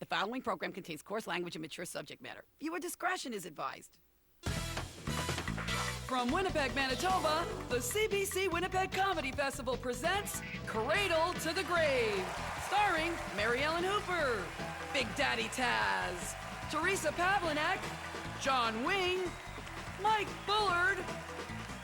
The following program contains coarse language and mature subject matter. Viewer discretion is advised. From Winnipeg, Manitoba, the CBC Winnipeg Comedy Festival presents Cradle to the Grave, starring Mary Ellen Hooper, Big Daddy Taz, Teresa Pavlinak, John Wing, Mike Bullard,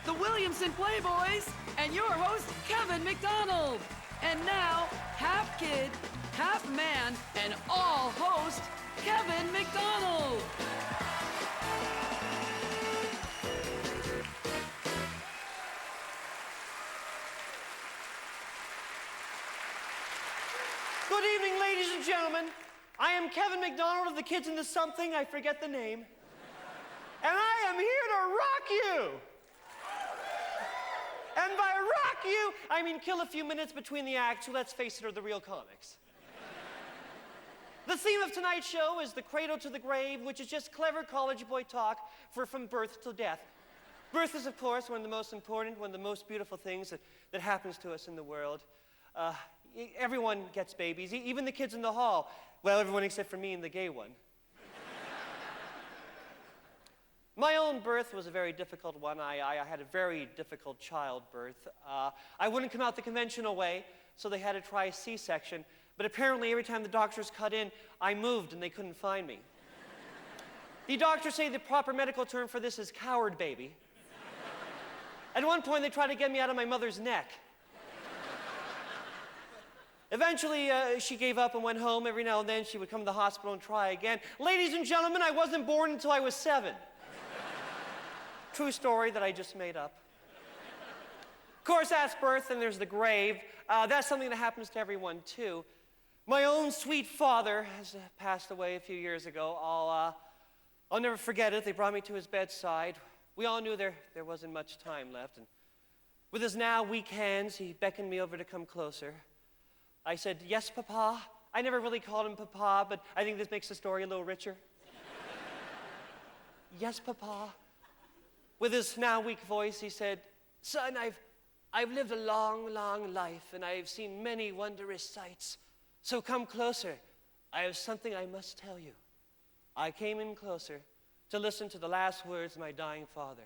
the Williamson Playboys, and your host, Kevin McDonald. And now, half kid, half man, and all host, Kevin McDonald. Good evening, ladies and gentlemen. I am Kevin McDonald of the Kids Into Something, I forget the name. And I am here to rock you. And by rock you, I mean kill a few minutes between the acts who, let's face it, are the real comics. The theme of tonight's show is the cradle to the grave, which is just clever college boy talk for from birth till death. Birth is, of course, one of the most important, one of the most beautiful things that happens to us in the world. Everyone gets babies, even the kids in the hall. Well, everyone except for me and the gay one. My own birth was a very difficult one. I had a very difficult childbirth. I wouldn't come out the conventional way, so they had to try a C-section. But apparently, every time the doctors cut in, I moved and they couldn't find me. The doctors say the proper medical term for this is coward baby. At one point, they tried to get me out of my mother's neck. Eventually, she gave up and went home. Every now and then, she would come to the hospital and try again. Ladies and gentlemen, I wasn't born until I was 7. True story that I just made up. Of course, that's birth, and there's the grave. That's something that happens to everyone, too. My own sweet father has passed away a few years ago. I'll never forget it. They brought me to his bedside. We all knew there wasn't much time left. And with his now weak hands, he beckoned me over to come closer. I said, "Yes, Papa." I never really called him Papa, but I think this makes the story a little richer. "Yes, Papa." With his now weak voice, he said, "Son, I've lived a long, long life, and I've seen many wondrous sights. So come closer. I have something I must tell you." I came in closer to listen to the last words of my dying father.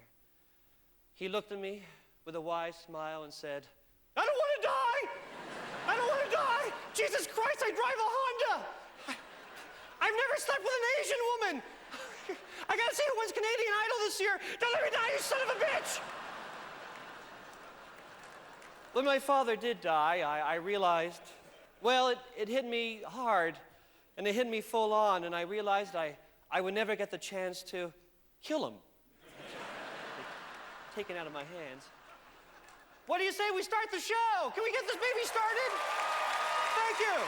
He looked at me with a wise smile and said, "I don't want to die! I don't want to die! Jesus Christ, I drive a Honda! I've never slept with an Asian woman! I gotta see who wins Canadian Idol this year! Don't let me die, you son of a bitch!" When my father did die, I realized, well, it hit me hard, and it hit me full on, and I realized I would never get the chance to kill him. Taken out of my hands. What do you say we start the show? Can we get this baby started? Thank you.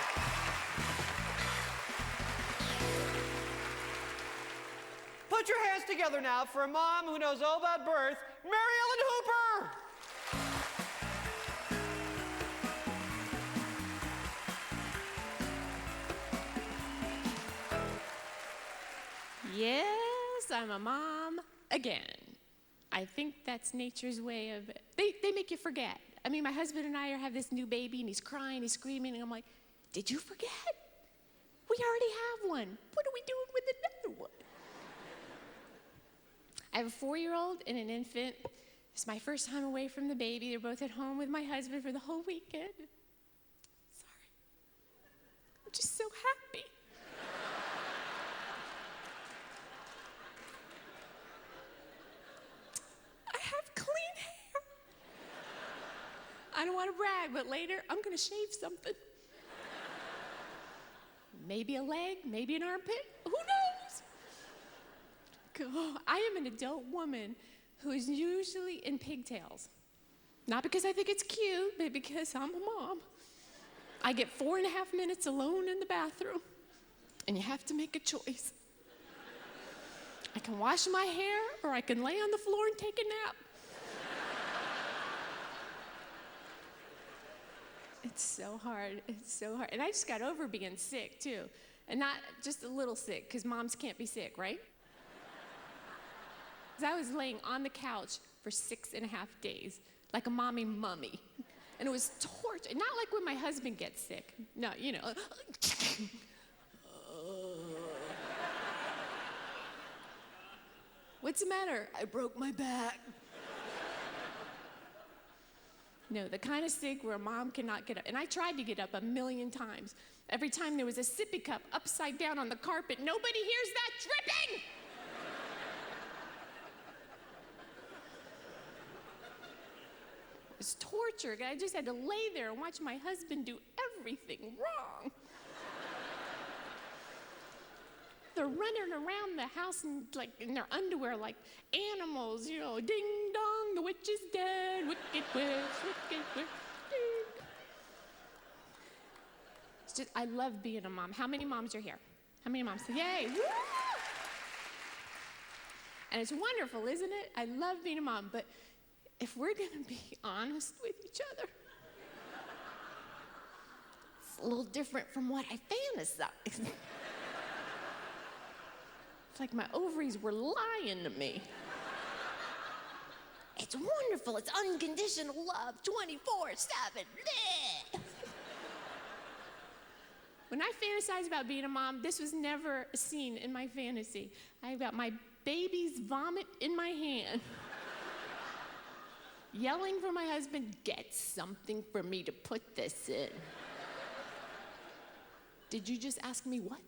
Put your hands together now for a mom who knows all about birth, Mary Ellen Hooper. Yes, I'm a mom again. I think that's nature's way of, they make you forget. I mean, my husband and I have this new baby, and he's crying, he's screaming, and I'm like, "Did you forget? We already have one. What are we doing with another one?" I have a 4-year-old and an infant. It's my first time away from the baby. They're both at home with my husband for the whole weekend. Sorry. I'm just so happy. I don't want to brag, but later I'm going to shave something. Maybe a leg, maybe an armpit, who knows? I am an adult woman who is usually in pigtails. Not because I think it's cute, but because I'm a mom. I get 4.5 minutes alone in the bathroom, and you have to make a choice. I can wash my hair, or I can lay on the floor and take a nap. It's so hard, it's so hard. And I just got over being sick, too. And not just a little sick, because moms can't be sick, right? Because I was laying on the couch for 6.5 days, like a mommy mummy. And it was torture. Not like when my husband gets sick. No, you know. What's the matter? I broke my back. No, the kind of sick where mom cannot get up. And I tried to get up 1,000,000 times. Every time there was a sippy cup upside down on the carpet, nobody hears that dripping! It was torture. I just had to lay there and watch my husband do everything wrong. They're running around the house in their underwear like animals, you know, ding dong, the witch is dead, wicked witch, wicked witch. It's just, I love being a mom. How many moms are here? How many moms? Yay! Woo! And it's wonderful, isn't it? I love being a mom, but if we're gonna be honest with each other, it's a little different from what I fantasize. It's like my ovaries were lying to me. It's wonderful. It's unconditional love, 24/7. When I fantasize about being a mom, this was never a scene in my fantasy. I got my baby's vomit in my hand, yelling for my husband, get something for me to put this in. Did you just ask me what?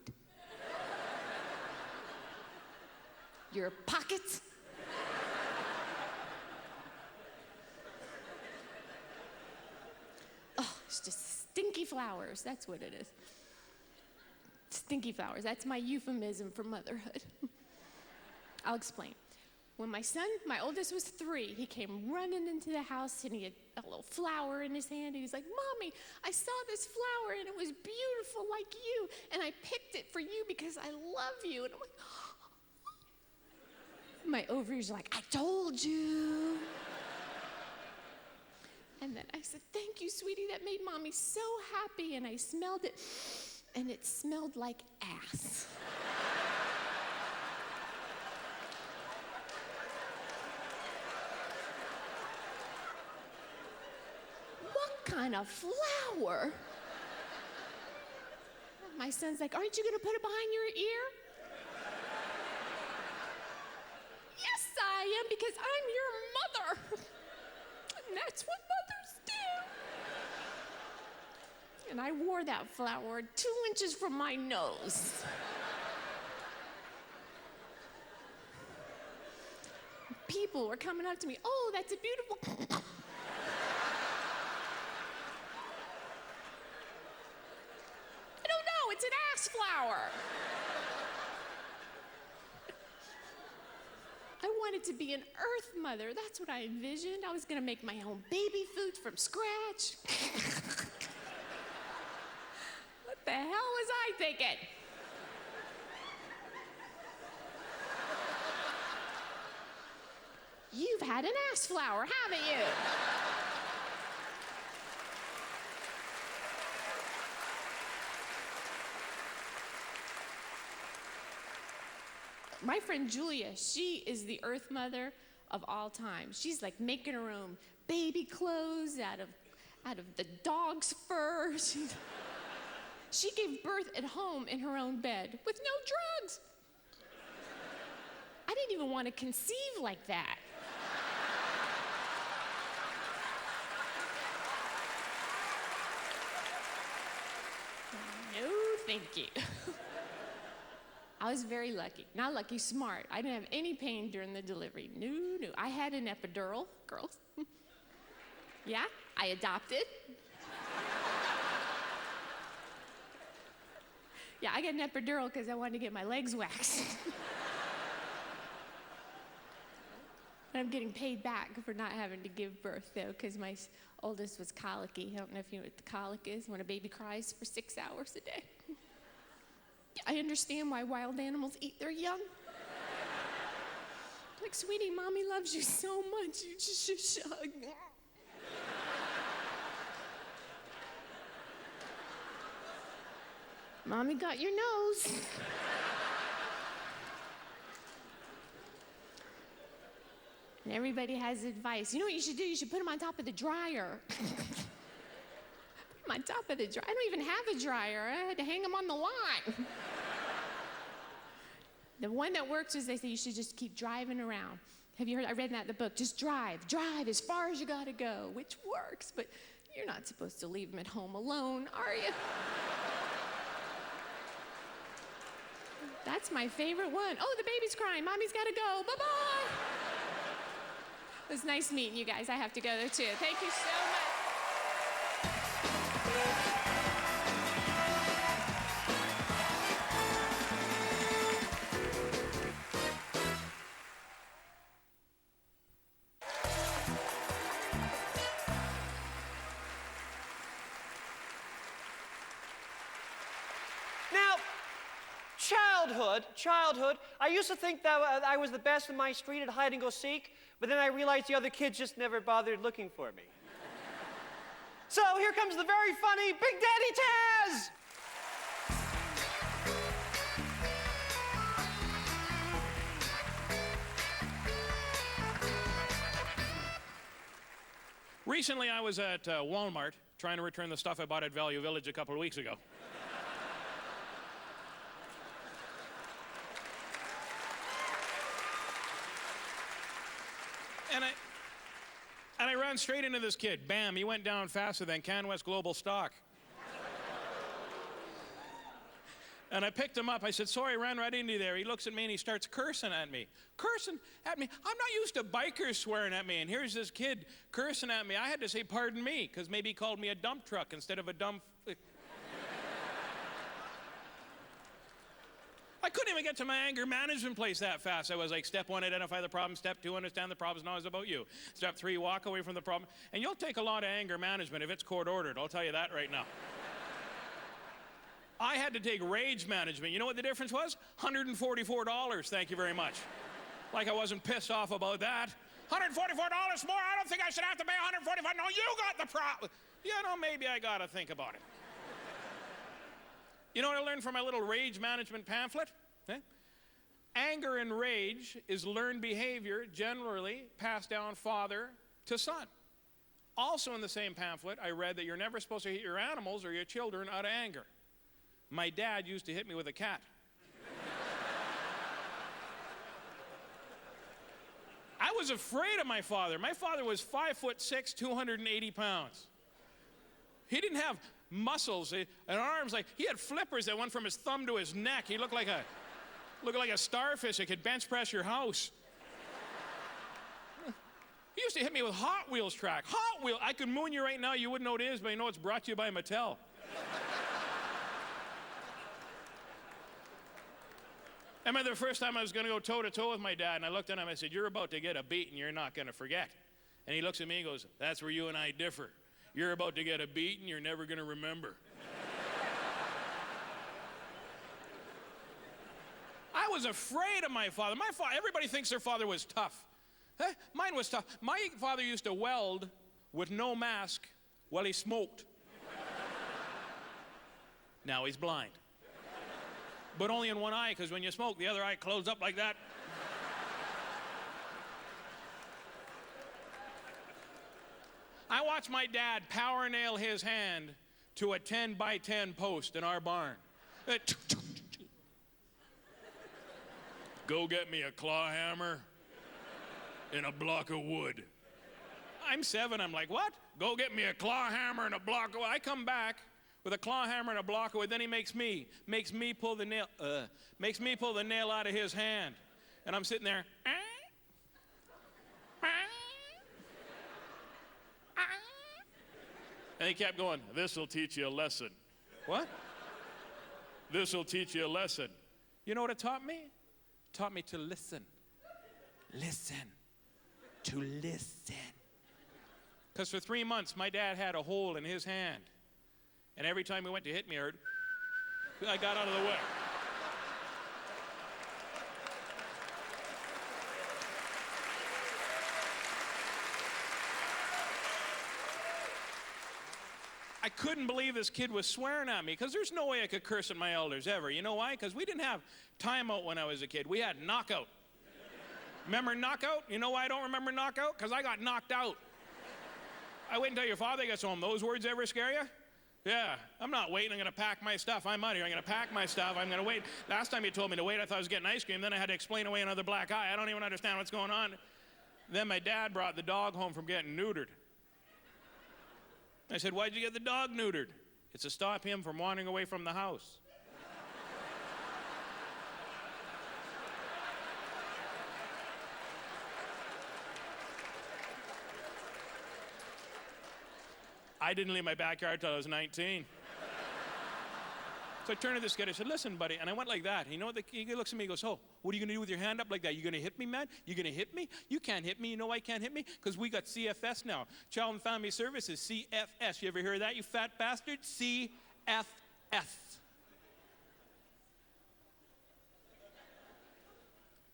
Your pockets? Oh, it's just stinky flowers. That's what it is. Stinky flowers. That's my euphemism for motherhood. I'll explain. When my son, my oldest, was 3, he came running into the house and he had a little flower in his hand. He was like, Mommy, I saw this flower and it was beautiful like you, and I picked it for you because I love you. And I'm like, my ovaries are like, I told you. And then I said, thank you, sweetie. That made Mommy so happy. And I smelled it, and it smelled like ass. What kind of flower? My son's like, aren't you gonna put it behind your ear? Yes, I am, because I'm your mother. And that's what mothers do. And I wore that flower 2 inches from my nose. People were coming up to me, oh, that's a beautiful... I don't know, it's an ass flower. I wanted to be an earth mother. That's what I envisioned. I was gonna make my own baby food from scratch. What the hell was I thinking? You've had an ass flower, haven't you? My friend Julia, she is the earth mother of all time. She's like making her own baby clothes out of the dog's fur. She gave birth at home in her own bed with no drugs. I didn't even want to conceive like that. No, thank you. I was very lucky. Not lucky, smart. I didn't have any pain during the delivery. No. I had an epidural, girls. Yeah, I adopted. Yeah, I got an epidural because I wanted to get my legs waxed. And I'm getting paid back for not having to give birth, though, because my oldest was colicky. I don't know if you know what the colic is, when a baby cries for 6 hours a day. I understand why wild animals eat their young. Like, sweetie, Mommy loves you so much. You just should hug. Mommy got your nose. And everybody has advice. You know what you should do? You should put them on top of the dryer. On top of the dryer. I don't even have a dryer. I had to hang them on the line. The one that works is they say you should just keep driving around. Have you heard? I read that in the book. Just drive as far as you gotta go, which works, but you're not supposed to leave them at home alone, are you? That's my favorite one. Oh, the baby's crying. Mommy's gotta go. Bye-bye. It was nice meeting you guys. I have to go there too. Thank you so much. Now, childhood, I used to think that I was the best in my street at hide and go seek, but then I realized the other kids just never bothered looking for me. So here comes the very funny Big Daddy Taz! Recently, I was at Walmart trying to return the stuff I bought at Value Village a couple of weeks ago. And I ran straight into this kid. Bam, he went down faster than CanWest Global Stock. And I picked him up. I said, sorry, I ran right into you there. He looks at me and he starts cursing at me. Cursing at me? I'm not used to bikers swearing at me. And here's this kid cursing at me. I had to say, pardon me, because maybe he called me a dump truck instead of a dumb... I couldn't even get to my anger management place that fast. I was like, step 1, identify the problem. Step 2, understand the problem's not always about you. Step 3, walk away from the problem. And you'll take a lot of anger management if it's court-ordered. I'll tell you that right now. I had to take rage management. You know what the difference was? $144, thank you very much. Like I wasn't pissed off about that. $144 more? I don't think I should have to pay $145. No, you got the problem. You know, maybe I got to think about it. You know what I learned from my little rage management pamphlet? Anger and rage is learned behavior generally passed down father to son. Also in the same pamphlet, I read that you're never supposed to hit your animals or your children out of anger. My dad used to hit me with a cat. I was afraid of my father. My father was 5'6", 280 pounds. He didn't have muscles and arms. Like, he had flippers that went from his thumb to his neck. He looked like a starfish that could bench press your house. He used to hit me with Hot Wheels track. Hot Wheels. I could moon you right now. You wouldn't know what it is, but you know it's brought to you by Mattel. I remember the first time I was going to go toe-to-toe with my dad, and I looked at him and I said, you're about to get a beating you're not going to forget. And he looks at me and goes, that's where you and I differ. You're about to get a beating you're never going to remember. I was afraid of my father. Everybody thinks their father was tough. Mine was tough. My father used to weld with no mask while he smoked. Now he's blind. But only in one eye, because when you smoke, the other eye closes up like that. I watched my dad power nail his hand to a 10-by-10 post in our barn. Go get me a claw hammer and a block of wood. I'm 7, I'm like, what? Go get me a claw hammer and a block of wood. I come back with a claw hammer and a block of wood, then he makes me pull the nail out of his hand. And I'm sitting there, and he kept going, this'll teach you a lesson. What? This'll teach you a lesson. You know what it taught me? It taught me to listen. Listen. To listen. Because for 3 months, my dad had a hole in his hand. And every time he went to hit me, I got out of the way. I couldn't believe this kid was swearing at me, because there's no way I could curse at my elders ever. You know why? Because we didn't have timeout when I was a kid. We had knockout. Remember knockout? You know why I don't remember knockout? Because I got knocked out. I wait until your father gets home. Those words ever scare you? Yeah, I'm not waiting. I'm going to pack my stuff. I'm out here. I'm going to pack my stuff. I'm going to wait. Last time you told me to wait, I thought I was getting ice cream. Then I had to explain away another black eye. I don't even understand what's going on. Then my dad brought the dog home from getting neutered. I said, why'd you get the dog neutered? It's to stop him from wandering away from the house. I didn't leave my backyard till I was 19. So I turned to this kid, I said, listen, buddy, and I went like that. You know what, he looks at me, he goes, oh, what are you gonna do with your hand up like that? You gonna hit me, man? You gonna hit me? You can't hit me, you know why you can't hit me? Because we got CFS now, Child and Family Services, CFS. You ever hear of that, you fat bastard? CFS.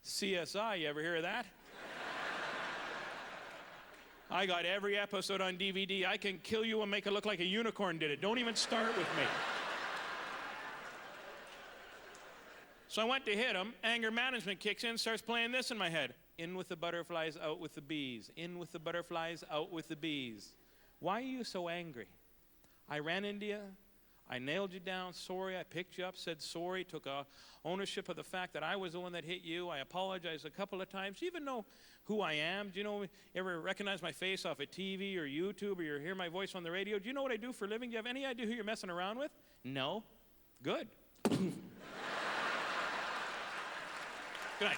CSI, you ever hear of that? I got every episode on DVD. I can kill you and make it look like a unicorn did it. Don't even start with me. So I went to hit him. Anger management kicks in, starts playing this in my head. In with the butterflies, out with the bees. In with the butterflies, out with the bees. Why are you so angry? I ran into you. I nailed you down. Sorry. I picked you up, said sorry, took ownership of the fact that I was the one that hit you. I apologized a couple of times. Do you even know who I am? Do you know, ever recognize my face off of TV or YouTube, or you hear my voice on the radio? Do you know what I do for a living? Do you have any idea who you're messing around with? No? Good. Good night.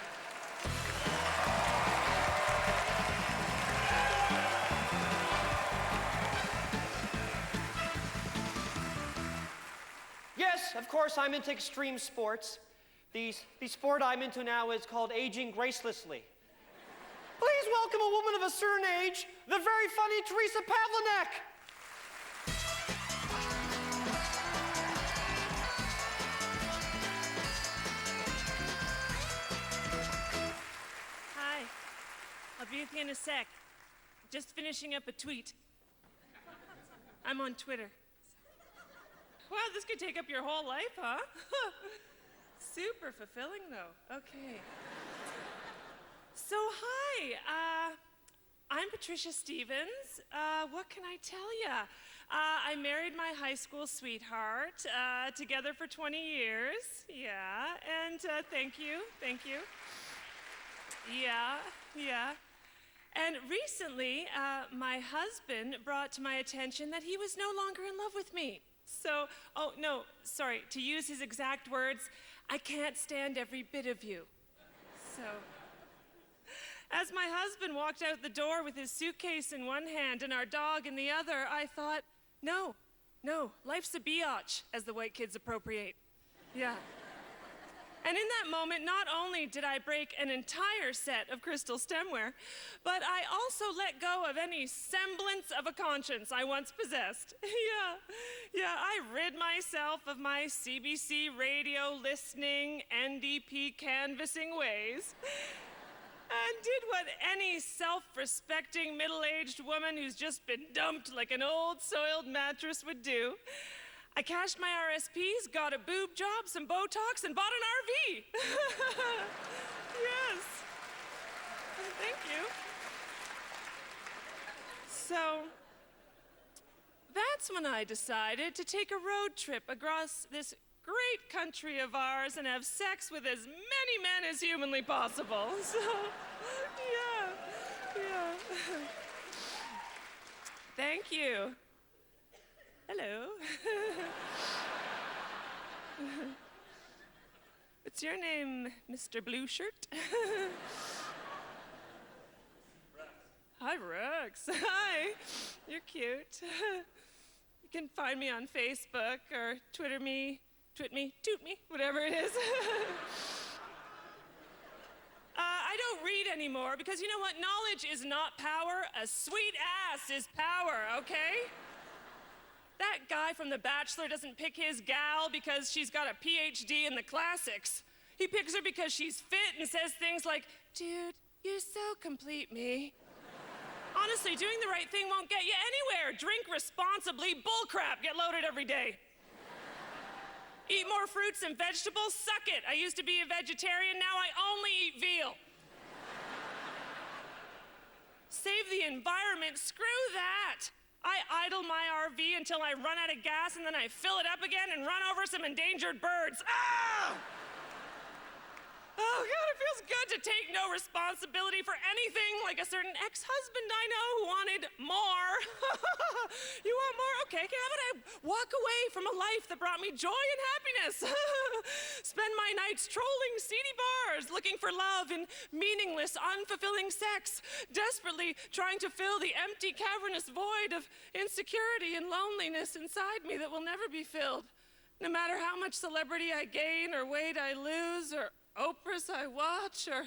Yes, of course, I'm into extreme sports. The sport I'm into now is called aging gracelessly. Please welcome a woman of a certain age, the very funny Teresa Pavlinek. Hi. I'll be with you in a sec. Just finishing up a tweet. I'm on Twitter. Wow, this could take up your whole life, huh? Super fulfilling, though. Okay. So, hi. I'm Patricia Stevens. What can I tell you? I married my high school sweetheart, together for 20 years. Yeah, and thank you. Yeah. And recently, my husband brought to my attention that he was no longer in love with me. So, oh, no, sorry, to use his exact words, I can't stand every bit of you. So, as my husband walked out the door with his suitcase in one hand and our dog in the other, I thought, no, life's a biatch, as the white kids appropriate. Yeah. And in that moment, not only did I break an entire set of crystal stemware, but I also let go of any semblance of a conscience I once possessed. Yeah, I rid myself of my CBC radio listening, NDP canvassing ways, and did what any self-respecting middle-aged woman who's just been dumped like an old soiled mattress would do. I cashed my RSPs, got a boob job, some Botox, and bought an RV. Yes. Thank you. So, that's when I decided to take a road trip across this great country of ours and have sex with as many men as humanly possible. So, yeah. Thank you. Hello. What's your name, Mr. Blue Shirt? Hi, Rex. Hi. You're cute. You can find me on Facebook or Twitter me, twit me, toot me, whatever it is. I don't read anymore because you know what? Knowledge is not power. A sweet ass is power, okay? That guy from The Bachelor doesn't pick his gal because she's got a PhD in the classics. He picks her because she's fit and says things like, dude, you so complete me. Honestly, doing the right thing won't get you anywhere. Drink responsibly, bullcrap, get loaded every day. Eat more fruits and vegetables, suck it. I used to be a vegetarian, now I only eat veal. Save the environment, screw that. I idle my RV until I run out of gas, and then I fill it up again and run over some endangered birds. Ah! Oh, God, it feels good to take no responsibility for anything, like a certain ex-husband I know who wanted more. You want more? Okay, how about I walk away from a life that brought me joy and happiness? Spend my nights trolling seedy bars, looking for love in meaningless, unfulfilling sex, desperately trying to fill the empty, cavernous void of insecurity and loneliness inside me that will never be filled, no matter how much celebrity I gain or weight I lose or Oprahs I watch, or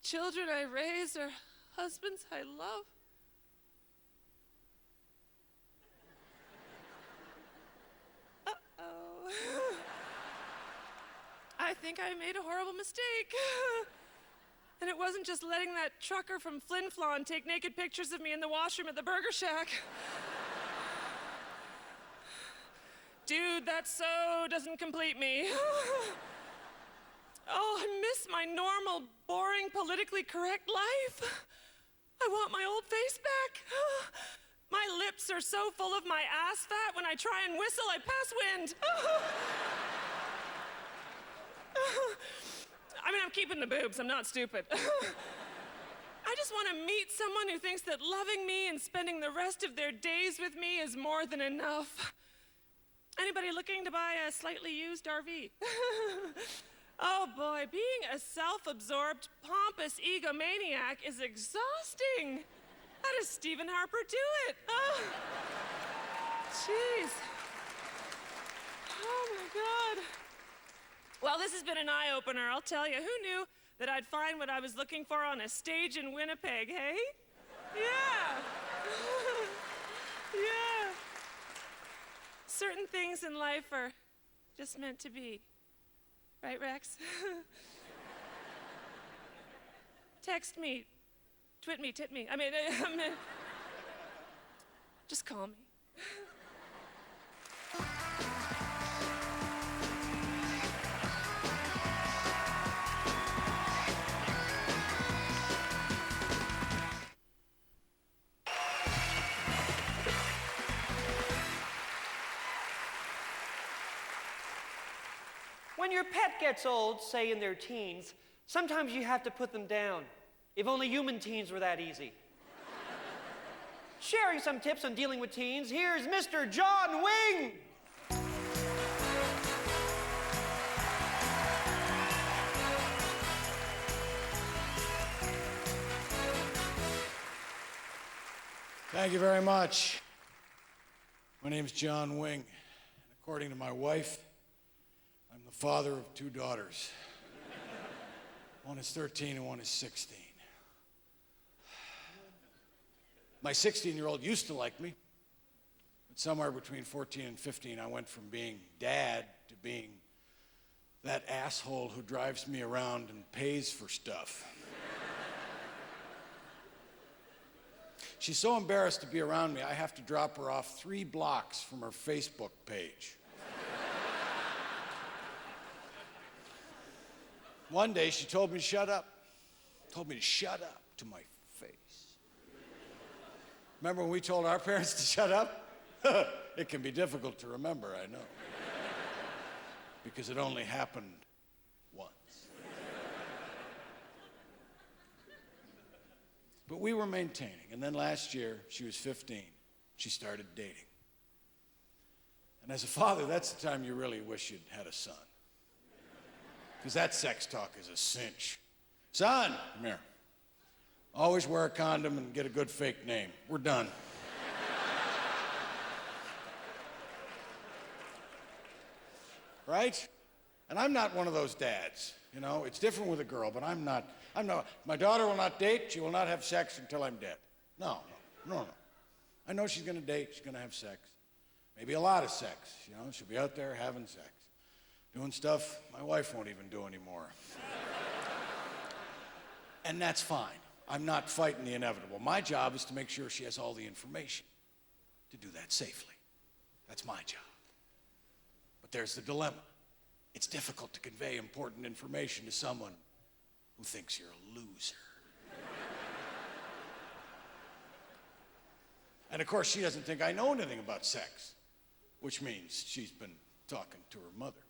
children I raise, or husbands I love. Uh-oh. I think I made a horrible mistake. And it wasn't just letting that trucker from Flin Flon take naked pictures of me in the washroom at the Burger Shack. Dude, that so doesn't complete me. Oh, I miss my normal, boring, politically correct life. I want my old face back. My lips are so full of my ass fat, when I try and whistle, I pass wind. I mean, I'm keeping the boobs, I'm not stupid. I just want to meet someone who thinks that loving me and spending the rest of their days with me is more than enough. Anybody looking to buy a slightly used RV? Oh boy, being a self-absorbed, pompous egomaniac is exhausting. How does Stephen Harper do it? Oh, jeez. Oh my God. Well, this has been an eye-opener, I'll tell you. Who knew that I'd find what I was looking for on a stage in Winnipeg, hey? Yeah. Yeah. Certain things in life are just meant to be. Right, Rex? Text me, twit me, tit me. I mean, just call me. When your pet gets old, say in their teens, sometimes you have to put them down. If only human teens were that easy. Sharing some tips on dealing with teens, here's Mr. John Wing. Thank you very much. My name's John Wing, and according to my wife, I'm the father of 2 daughters. One is 13 and one is 16. My 16-year-old used to like me, but somewhere between 14 and 15, I went from being dad to being that asshole who drives me around and pays for stuff. She's so embarrassed to be around me, I have to drop her off 3 blocks from her Facebook page. One day, she told me to shut up. Told me to shut up to my face. Remember when we told our parents to shut up? It can be difficult to remember, I know. Because it only happened once. But we were maintaining, and then last year, she was 15. She started dating. And as a father, that's the time you really wish you'd had a son. Because that sex talk is a cinch. Son, come here. Always wear a condom and get a good fake name. We're done. Right? And I'm not one of those dads. You know, it's different with a girl, but I'm not. My daughter will not date. She will not have sex until I'm dead. No. I know she's going to date. She's going to have sex. Maybe a lot of sex. You know, she'll be out there having sex. Doing stuff my wife won't even do anymore. And that's fine. I'm not fighting the inevitable. My job is to make sure she has all the information to do that safely. That's my job. But there's the dilemma. It's difficult to convey important information to someone who thinks you're a loser. And of course, she doesn't think I know anything about sex, which means she's been talking to her mother.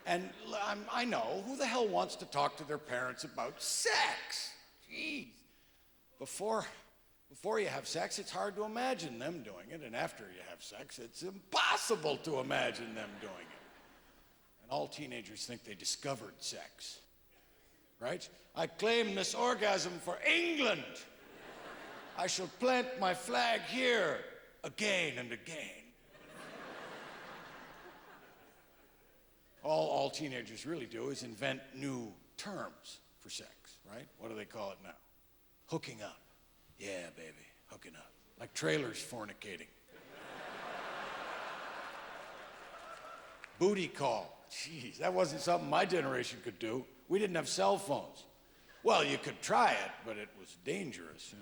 And I know, who the hell wants to talk to their parents about sex? Jeez. Before you have sex, it's hard to imagine them doing it, and after you have sex, it's impossible to imagine them doing it. And all teenagers think they discovered sex, right? I claim this orgasm for England. I shall plant my flag here again and again. All teenagers really do is invent new terms for sex, right? What do they call it now? Hooking up. Yeah, baby, hooking up. Like trailers fornicating. Booty call. Jeez, that wasn't something my generation could do. We didn't have cell phones. Well, you could try it, but it was dangerous.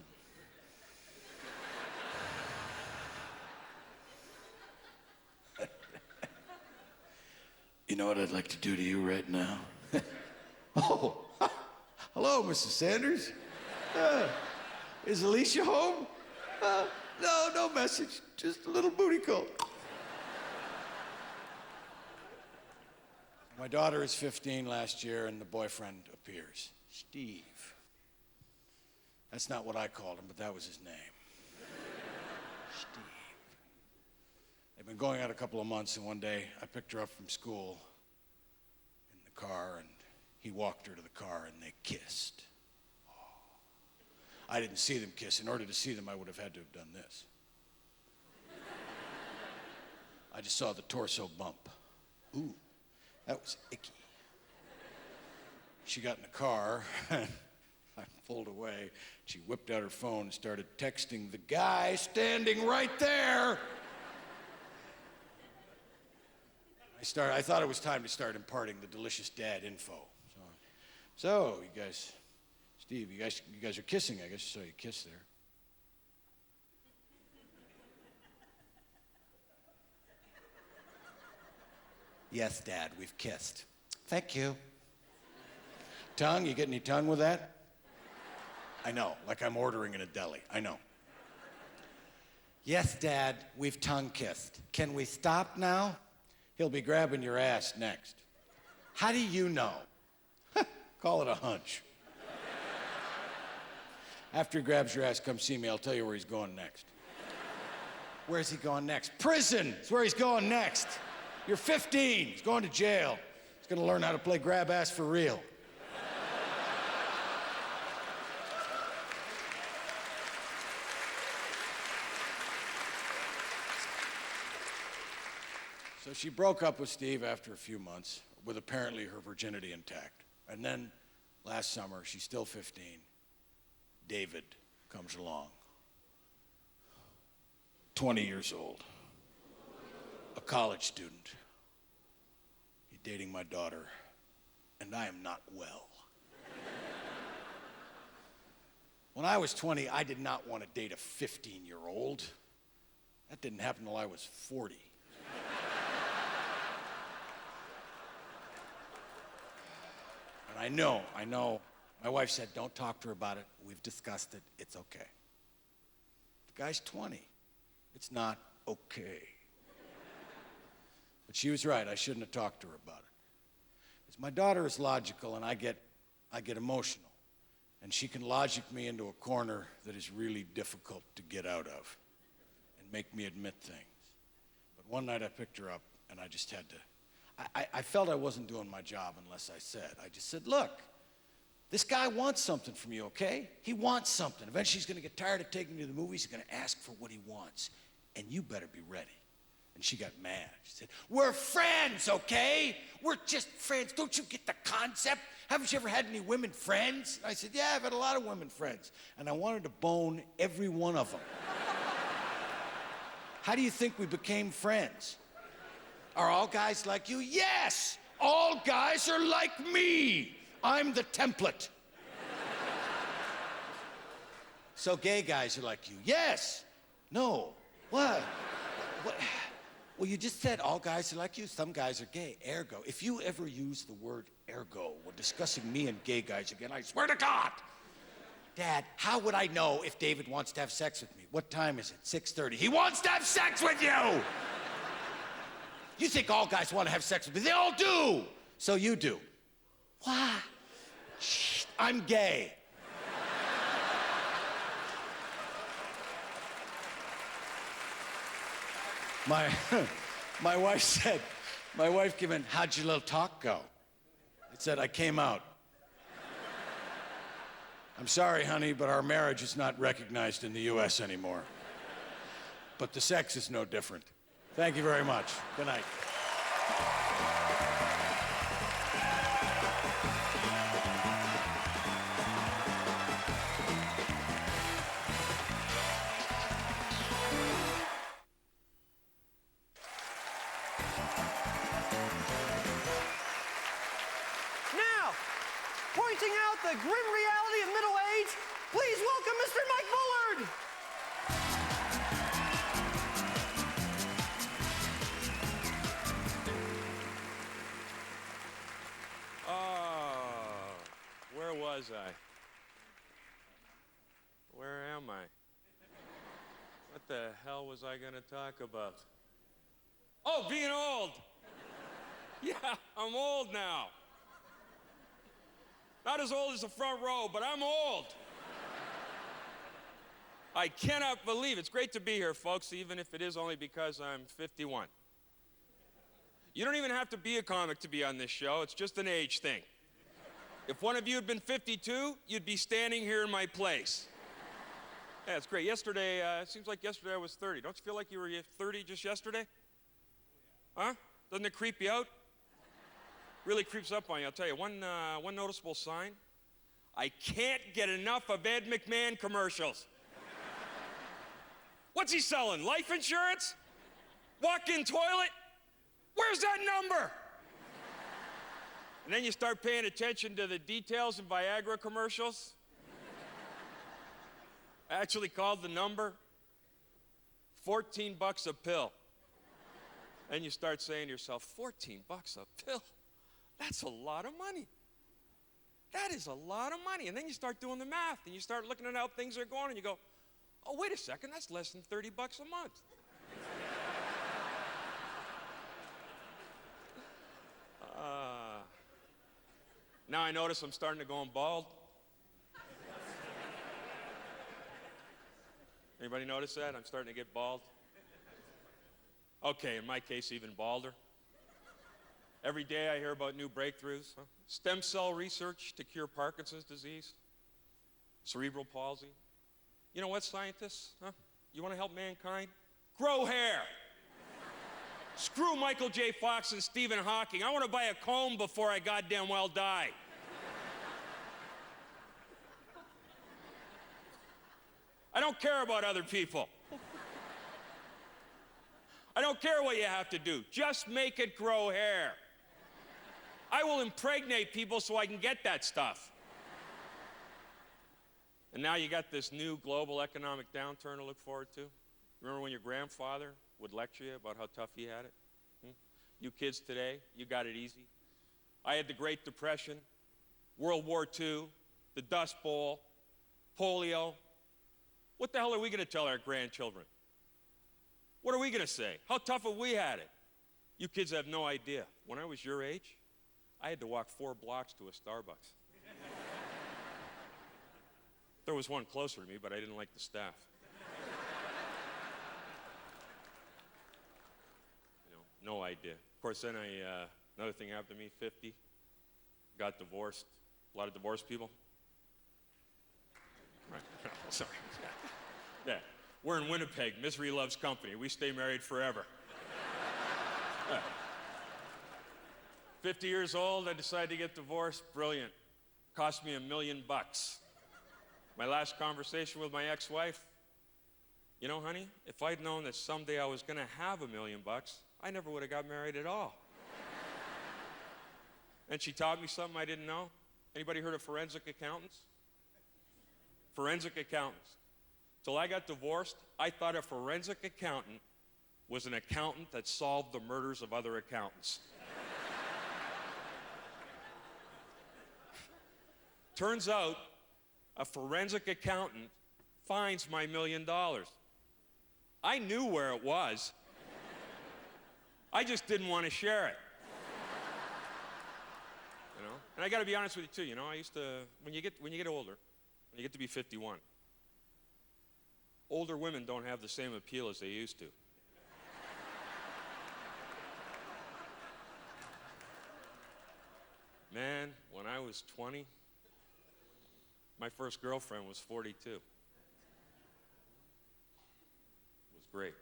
You know what I'd like to do to you right now? Oh, hello, Mrs. Sanders. Is Alicia home? No message. Just a little booty call. My daughter is 15 last year, and the boyfriend appears. Steve. That's not what I called him, but that was his name. Steve. They've been going out a couple of months, and one day I picked her up from school in the car, and he walked her to the car, and they kissed. Oh. I didn't see them kiss. In order to see them, I would have had to have done this. I just saw the torso bump. Ooh, that was icky. She got in the car, and I pulled away. She whipped out her phone and started texting the guy standing right there. I thought it was time to start imparting the delicious dad info. So you guys, Steve, you guys are kissing. I guess you saw you kiss there. Yes, Dad, we've kissed. Thank you. Tongue, you get any tongue with that? I know, like I'm ordering in a deli. I know. Yes, Dad, we've tongue kissed. Can we stop now? He'll be grabbing your ass next. How do you know? Call it a hunch. After he grabs your ass, come see me. I'll tell you where he's going next. Where's he going next? Prison is where he's going next. You're 15. He's going to jail. He's going to learn how to play grab ass for real. So she broke up with Steve after a few months, with apparently her virginity intact. And then last summer, she's still 15. David comes along. 20 years old. A college student. He's dating my daughter, and I am not well. When I was 20, I did not want to date a 15-year-old. That didn't happen until I was 40. And I know. My wife said, don't talk to her about it. We've discussed it. It's okay. The guy's 20. It's not okay. But she was right. I shouldn't have talked to her about it. Because my daughter is logical, and I get emotional. And she can logic me into a corner that is really difficult to get out of and make me admit things. But one night I picked her up, and I just had to. I felt I wasn't doing my job unless I said. I just said, look, this guy wants something from you, okay? He wants something. Eventually he's going to get tired of taking you to the movies. He's going to ask for what he wants. And you better be ready. And she got mad. She said, we're friends, okay? We're just friends. Don't you get the concept? Haven't you ever had any women friends? I said, yeah, I've had a lot of women friends. And I wanted to bone every one of them. How do you think we became friends? Are all guys like you? Yes! All guys are like me! I'm the template. So gay guys are like you? Yes! No. What? Well, you just said all guys are like you. Some guys are gay. Ergo. If you ever use the word ergo when discussing me and gay guys again, I swear to God. Dad, how would I know if David wants to have sex with me? What time is it? 6:30. He wants to have sex with you! You think all guys want to have sex with me? They all do! So you do. Why? Shh, I'm gay. My wife came in, how'd your little talk go? I said, I came out. I'm sorry, honey, but our marriage is not recognized in the U.S. anymore. But the sex is no different. Thank you very much. Good night. Now, pointing out the grim reality of middle age, please welcome Mr. Mike Bullard. Where was I? Where am I? What the hell was I gonna talk about? Oh, being old! Yeah, I'm old now. Not as old as the front row, but I'm old. I cannot believe it's great to be here, folks, even if it is only because I'm 51. You don't even have to be a comic to be on this show. It's just an age thing. If one of you had been 52, you'd be standing here in my place. Yeah, it's great. Yesterday, it seems like yesterday I was 30. Don't you feel like you were 30 just yesterday? Huh? Doesn't it creep you out? Really creeps up on you, I'll tell you. One noticeable sign. I can't get enough of Ed McMahon commercials. What's he selling? Life insurance? Walk-in toilet? Where's that number? And then you start paying attention to the details in Viagra commercials. I actually called the number. 14 bucks a pill. And you start saying to yourself, 14 bucks a pill? That's a lot of money. That is a lot of money. And then you start doing the math, and you start looking at how things are going, and you go, oh, wait a second, that's less than 30 bucks a month. Now I notice I'm starting to go bald. Anybody notice that? I'm starting to get bald. Okay, in my case, even balder. Every day I hear about new breakthroughs. Huh? Stem cell research to cure Parkinson's disease, cerebral palsy. You know what, scientists? Huh? You want to help mankind? Grow hair. Screw Michael J. Fox and Stephen Hawking. I want to buy a comb before I goddamn well die. I don't care about other people. I don't care what you have to do. Just make it grow hair. I will impregnate people so I can get that stuff. And now you got this new global economic downturn to look forward to. Remember when your grandfather would lecture you about how tough he had it? You kids today, you got it easy. I had the Great Depression, World War II, the Dust Bowl, polio. What the hell are we going to tell our grandchildren? What are we going to say? How tough have we had it? You kids have no idea. When I was your age, I had to walk 4 blocks to a Starbucks. There was one closer to me, but I didn't like the staff. No idea. Of course, then another thing happened to me, 50, got divorced. A lot of divorced people. Right, sorry. Yeah, we're in Winnipeg. Misery loves company. We stay married forever. Yeah. 50 years old, I decided to get divorced. Brilliant. Cost me $1 million. My last conversation with my ex-wife, you know, honey, if I'd known that someday I was going to have $1 million, I never would have got married at all. And she taught me something I didn't know. Anybody heard of forensic accountants? Forensic accountants. Till I got divorced, I thought a forensic accountant was an accountant that solved the murders of other accountants. Turns out, a forensic accountant finds my $1 million. I knew where it was. I just didn't want to share it. You know? And I got to be honest with you too, you know, I used to, when you get older, when you get to be 51, older women don't have the same appeal as they used to. Man, when I was 20, my first girlfriend was 42. It was great.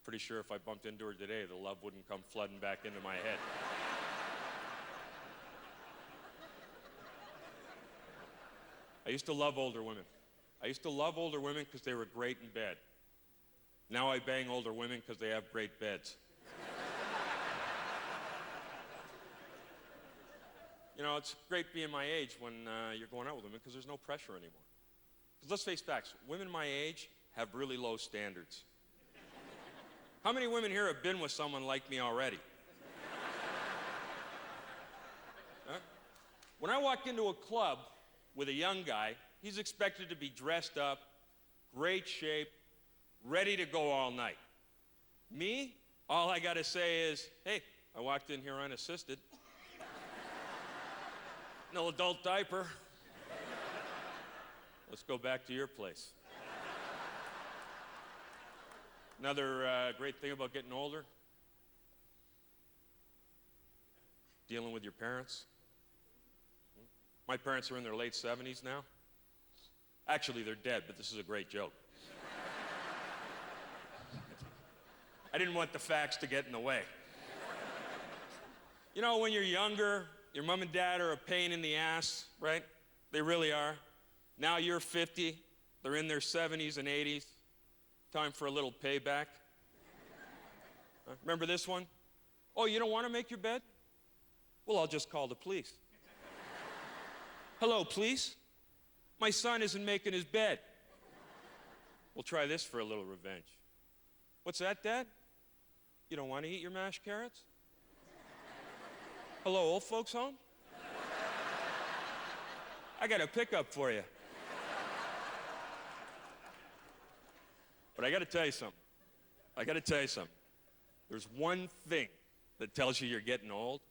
Pretty sure if I bumped into her today, the love wouldn't come flooding back into my head. I used to love older women. I used to love older women because they were great in bed. Now I bang older women because they have great beds. You know, it's great being my age when you're going out with women because there's no pressure anymore. Because let's face facts, women my age have really low standards. How many women here have been with someone like me already? Huh? When I walk into a club with a young guy, he's expected to be dressed up, great shape, ready to go all night. Me, all I gotta say is, hey, I walked in here unassisted. No adult diaper. Let's go back to your place. Another great thing about getting older, dealing with your parents. My parents are in their late 70s now. Actually, they're dead, but this is a great joke. I didn't want the facts to get in the way. You know, when you're younger, your mom and dad are a pain in the ass, right? They really are. Now you're 50, they're in their 70s and 80s. Time for a little payback. Remember this one? Oh, you don't want to make your bed? Well, I'll just call the police. Hello, police. My son isn't making his bed. We'll try this for a little revenge. What's that, Dad? You don't want to eat your mashed carrots? Hello, old folks home? I got a pickup for you. But I got to tell you something. There's one thing that tells you you're getting old,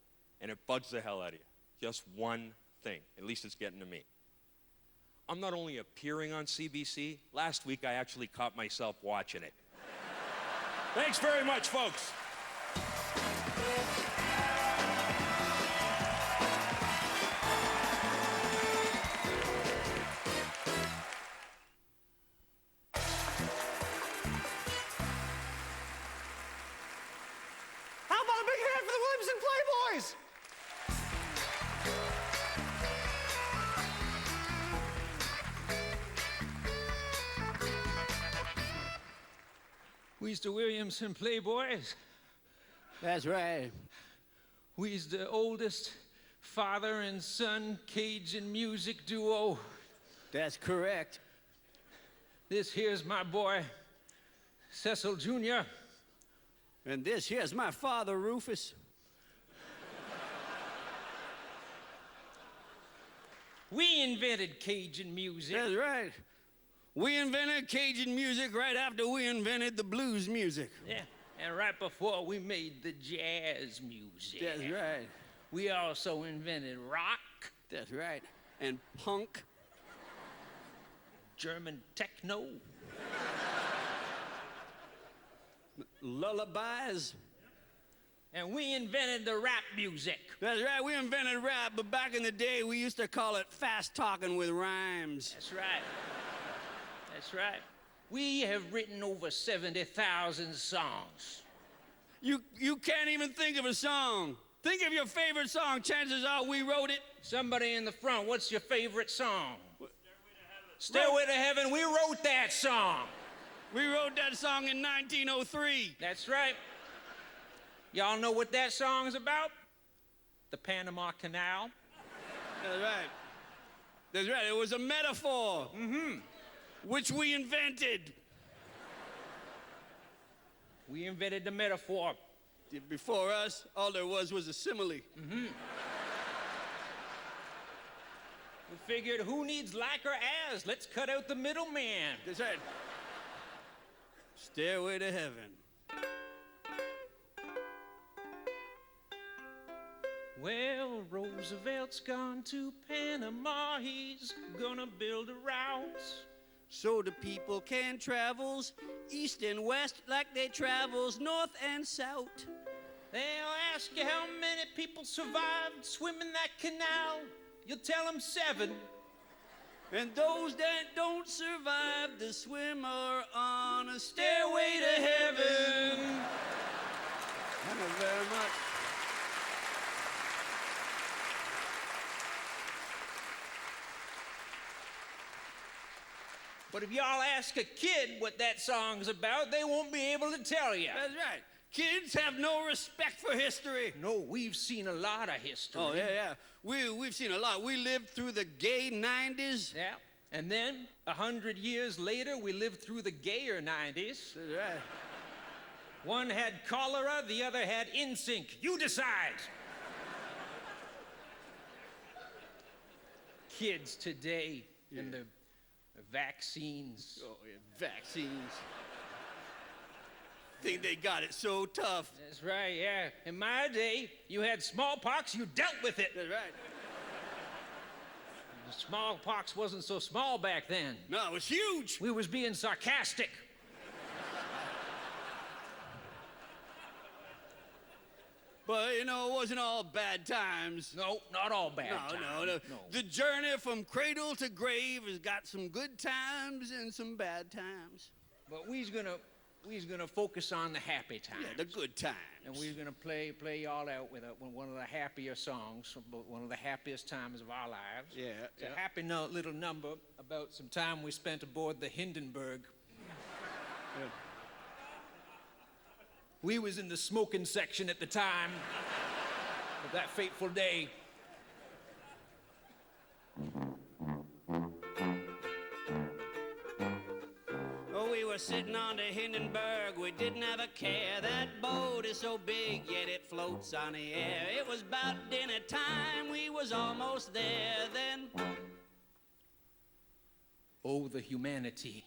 and it bugs the hell out of you. Just one thing. At least it's getting to me. I'm not only appearing on CBC, last week I actually caught myself watching it. Thanks very much, folks. How about a big hand for the Williamson Playboys? We's the Williamson Playboys. That's right. We's the oldest father and son Cajun music duo. That's correct. This here's my boy, Cecil Jr. And this here's my father, Rufus. We invented Cajun music. That's right. We invented Cajun music right after we invented the blues music. Yeah, and right before we made the jazz music. That's right. We also invented rock. That's right. And punk. German techno. Lullabies. And we invented the rap music. That's right, we invented rap, but back in the day, we used to call it fast talking with rhymes. That's right. That's right. We have written over 70,000 songs. You can't even think of a song. Think of your favorite song. Chances are we wrote it. Somebody in the front, what's your favorite song? Stairway to Heaven. We wrote that song. We wrote that song in 1903. That's right. Y'all know what that song's about? The Panama Canal. That's right. That's right. It was a metaphor. Which we invented. We invented the metaphor. Before us, all there was a simile. We figured, who needs like or as? Let's cut out the middleman. That's right. Stairway to heaven. Well, Roosevelt's gone to Panama. He's gonna build a route. So the people can travels east and west like they travels north and south. They'll ask you how many people survived swimming that canal. You'll tell them 7. And those that don't survive the swim are on a stairway to heaven. Thank you very much. But if y'all ask a kid what that song's about, they won't be able to tell you. That's right. Kids have no respect for history. No, we've seen a lot of history. Oh, yeah. We've seen a lot. We lived through the gay 90s. Yeah. And then, 100 years later, we lived through the gayer 90s. That's right. One had cholera, the other had NSYNC. You decide. Kids today and the vaccines. Oh, yeah, vaccines. Think they got it so tough. That's right, yeah. In my day, you had smallpox, you dealt with it. That's right. The smallpox wasn't so small back then. No, it was huge. We was being sarcastic. But, you know, it wasn't all bad times. No, not all bad times. No. The journey from cradle to grave has got some good times and some bad times. But we's gonna focus on the happy times. Yeah, the good times. And we're gonna play y'all out with one of the happier songs, one of the happiest times of our lives. Yeah. It's a happy little number about some time we spent aboard the Hindenburg. Yeah. We was in the smoking section at the time of that fateful day. Oh, we were sitting on the Hindenburg, we didn't have a care. That boat is so big, yet it floats on the air. It was about dinner time, we was almost there then. Oh, the humanity.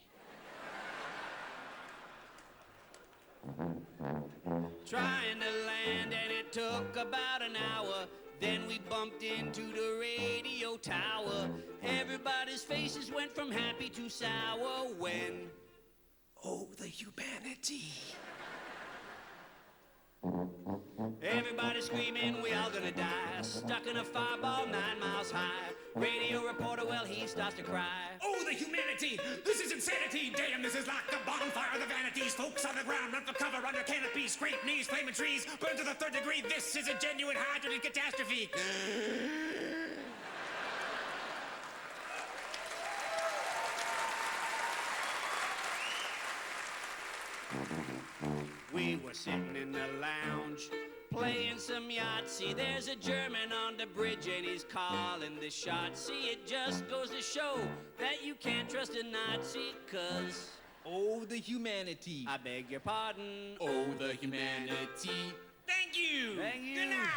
Trying to land, and it took about an hour. Then we bumped into the radio tower. Everybody's faces went from happy to sour when... Oh, the humanity. Everybody screaming, we all gonna die. Stuck in a fireball 9 miles high. Radio reporter, well, he starts to cry. Oh, the humanity! This is insanity! Damn, this is like a bonfire of the vanities. Folks on the ground, run for cover under canopies. Scrape knees, flaming trees, burn to the 3rd degree. This is a genuine hydrogen catastrophe. We were sitting in the lounge, playing some Yahtzee. There's a German on the bridge and he's calling the shots. See, it just goes to show that you can't trust a Nazi, 'cause... Oh, the humanity. I beg your pardon. Oh, the humanity. Thank you. Thank you. Good night.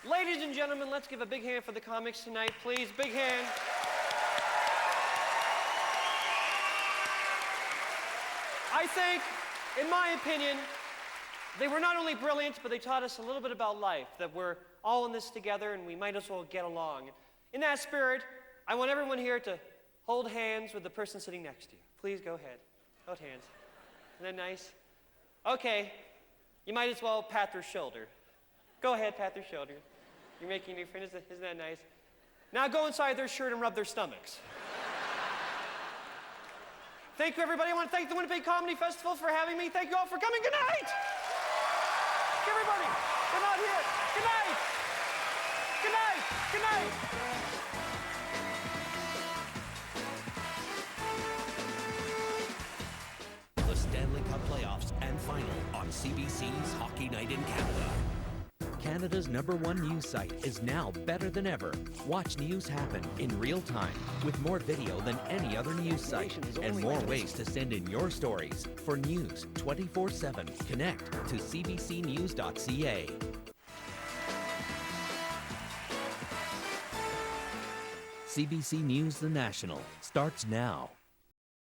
Ladies and gentlemen, let's give a big hand for the comics tonight, please. Big hand. I think, in my opinion, they were not only brilliant, but they taught us a little bit about life, that we're all in this together and we might as well get along. In that spirit, I want everyone here to hold hands with the person sitting next to you. Please go ahead. Hold hands. Isn't that nice? Okay. You might as well pat their shoulder. Go ahead, pat their shoulder. You're making a new friend. Isn't that nice? Now go inside their shirt and rub their stomachs. Thank you, everybody. I want to thank the Winnipeg Comedy Festival for having me. Thank you all for coming. Good night. Everybody, come out here. Good night. Good night. Good night. The Stanley Cup playoffs and final on CBC's Hockey Night in Canada. Canada's #1 news site, is now better than ever. Watch news happen in real time with more video than any other news site and more ways to send in your stories. For news 24/7, connect to cbcnews.ca. CBC News The National starts now.